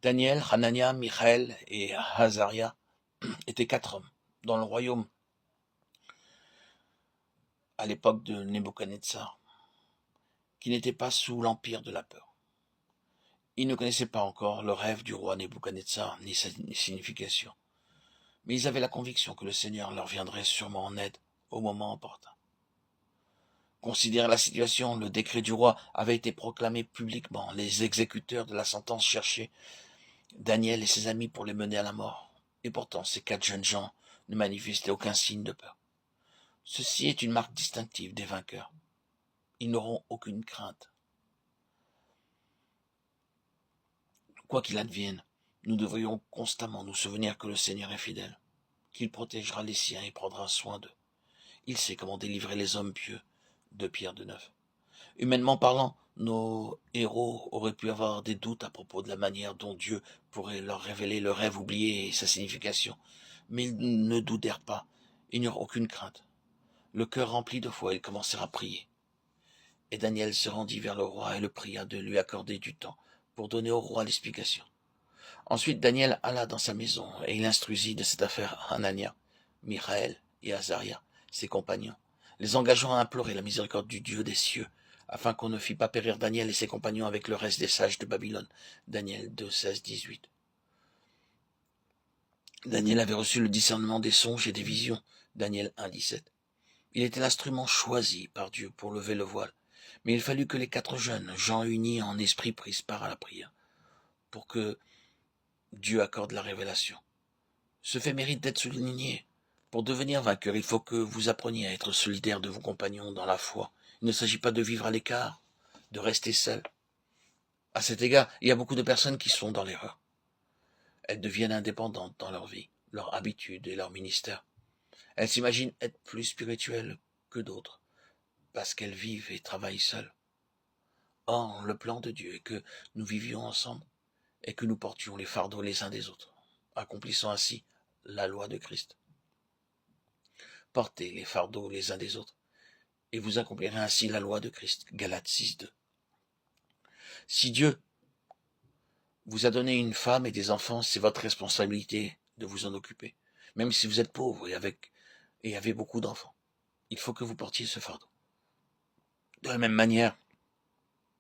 Daniel, Hanania, Michaël et Azaria étaient 4 hommes dans le royaume à l'époque de Nebuchadnezzar, qui n'étaient pas sous l'empire de la peur. Ils ne connaissaient pas encore le rêve du roi Nebuchadnezzar ni sa signification, mais ils avaient la conviction que le Seigneur leur viendrait sûrement en aide au moment opportun. Considérant la situation, le décret du roi avait été proclamé publiquement. Les exécuteurs de la sentence cherchaient Daniel et ses amis pour les mener à la mort. Et pourtant, ces 4 jeunes gens ne manifestaient aucun signe de peur. Ceci est une marque distinctive des vainqueurs. Ils n'auront aucune crainte. Quoi qu'il advienne, nous devrions constamment nous souvenir que le Seigneur est fidèle, qu'il protégera les siens et prendra soin d'eux. Il sait comment délivrer les hommes pieux de Pierre de Neuf. Humainement parlant, nos héros auraient pu avoir des doutes à propos de la manière dont Dieu pourrait leur révéler le rêve oublié et sa signification. Mais ils ne doutèrent pas, ils n'eurent aucune crainte. Le cœur rempli de foi, ils commencèrent à prier. Et Daniel se rendit vers le roi et le pria de lui accorder du temps pour donner au roi l'explication. Ensuite Daniel alla dans sa maison et il instruisit de cette affaire Hanania, Michaël et Azaria, ses compagnons, les engageant à implorer la miséricorde du Dieu des cieux, afin qu'on ne fît pas périr Daniel et ses compagnons avec le reste des sages de Babylone. Daniel 2, 16, 18. Daniel avait reçu le discernement des songes et des visions. Daniel 1, 17. Il était l'instrument choisi par Dieu pour lever le voile. Mais il fallut que les 4 jeunes, gens unis en esprit, prissent part à la prière, pour que Dieu accorde la révélation. Ce fait mérite d'être souligné. Pour devenir vainqueur, il faut que vous appreniez à être solidaire de vos compagnons dans la foi. Il ne s'agit pas de vivre à l'écart, de rester seul. À cet égard, il y a beaucoup de personnes qui sont dans l'erreur. Elles deviennent indépendantes dans leur vie, leur habitude et leur ministère. Elles s'imaginent être plus spirituelles que d'autres, parce qu'elles vivent et travaillent seules. Or, le plan de Dieu est que nous vivions ensemble et que nous portions les fardeaux les uns des autres, accomplissant ainsi la loi de Christ. Portez les fardeaux les uns des autres, et vous accomplirez ainsi la loi de Christ. Galates 6, 2. Si Dieu vous a donné une femme et des enfants, c'est votre responsabilité de vous en occuper, même si vous êtes pauvre et avez beaucoup d'enfants. Il faut que vous portiez ce fardeau. De la même manière,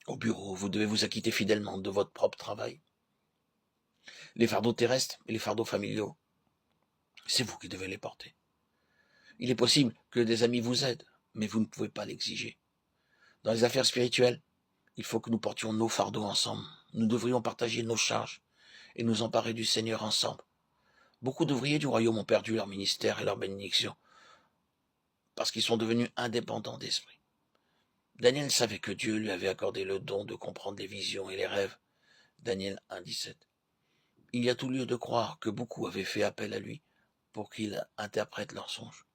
au bureau, vous devez vous acquitter fidèlement de votre propre travail. Les fardeaux terrestres et les fardeaux familiaux, c'est vous qui devez les porter. Il est possible que des amis vous aident, mais vous ne pouvez pas l'exiger. Dans les affaires spirituelles, il faut que nous portions nos fardeaux ensemble. Nous devrions partager nos charges et nous emparer du Seigneur ensemble. Beaucoup d'ouvriers du royaume ont perdu leur ministère et leur bénédiction parce qu'ils sont devenus indépendants d'esprit. Daniel savait que Dieu lui avait accordé le don de comprendre les visions et les rêves. Daniel 1, 17. Il y a tout lieu de croire que beaucoup avaient fait appel à lui pour qu'il interprète leurs songes.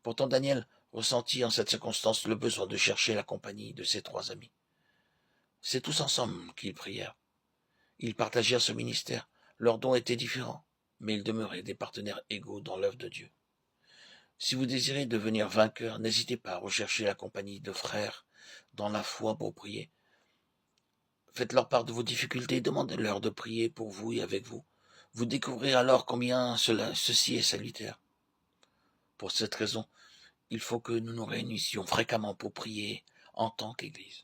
Pourtant Daniel ressentit en cette circonstance le besoin de chercher la compagnie de ses 3 amis. C'est tous ensemble qu'ils prièrent. Ils partagèrent ce ministère. Leurs dons étaient différents, mais ils demeuraient des partenaires égaux dans l'œuvre de Dieu. Si vous désirez devenir vainqueur, n'hésitez pas à rechercher la compagnie de frères dans la foi pour prier. Faites-leur part de vos difficultés, demandez-leur de prier pour vous et avec vous. Vous découvrirez alors combien ceci est salutaire. Pour cette raison, il faut que nous nous réunissions fréquemment pour prier en tant qu'Église.